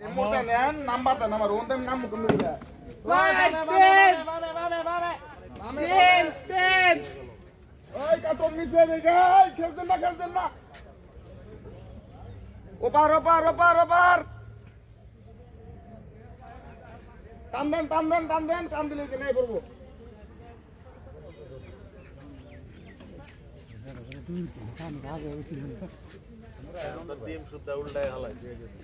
Muuten nean nampata nama runtem namu kumila. Ten. Oi katon mise dega. Khelten na. Opar. টান দিলে কি নাই করব। টিম সুদ্ধা উল্টায় হালাই দিয়ে গেছে।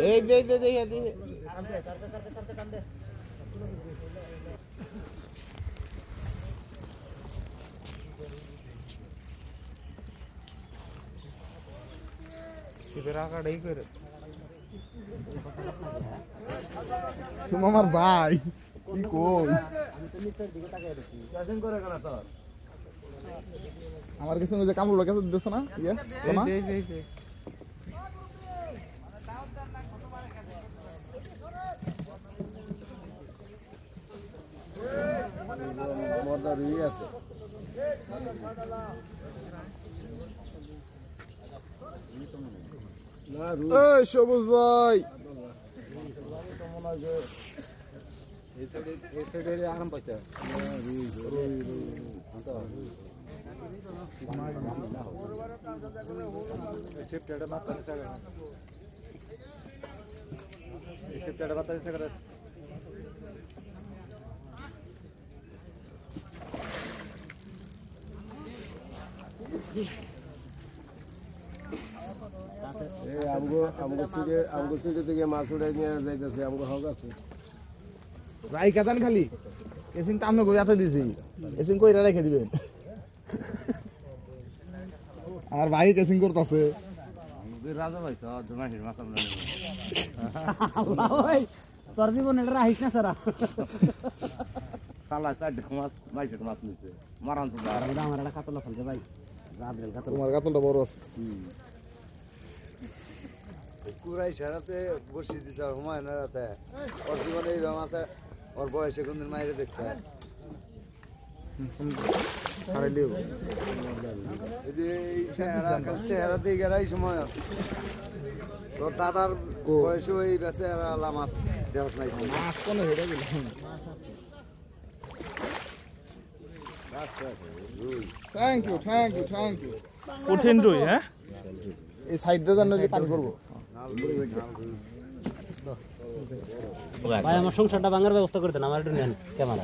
এই আমার ভাই কি কই আমার কিছু যে কামড় লাগে দিছ না ইয়ে সোনা মর্দা রুই আছে এই সবুজ ভাই আরাম পাইছে আমগো সিটে থেকে মাছ উড়াই নিয়ে যাইতেছে আমগো হক আছে রাই কাদান খালি এসিং টামনে গইয়াতে দিছি এসিং কইরা রেখে দিবেন আর ভাই কেসিং করতেছে রাজা ভাই তো জমাইর মাছ আমনে আল্লাহ ভাই তোর জীবন এটা রাইস না সারা কালা চার মাছ মাইছে মাছ নিছে মারান তো আমার এটা কাতলা ফলছে ভাই রাবরেল কাতলা তোমার কাতলটা বড় আছে কুরাই সারাতে বসি দিছে হুমায়ুন রাতে ওর জীবনে এই রং আছে ওর বয়সে কোনদিন মাইরে দেখছে আরে লিও এই যে চেহারা দিয়ে গেরাই সময় তোর দাদার বয়সে ওই বেঁচে আলা মাছ দেওয়া নাই মাছ কোন হেরে গেল থ্যাংক ইউ কঠিন রুই হ্যাঁ এই সাইড দিয়ে জানো যে পানি করব ভাই আমার সংসারটা ভাঙার ব্যবস্থা করে দেন আমার একটু নেন ক্যামেরা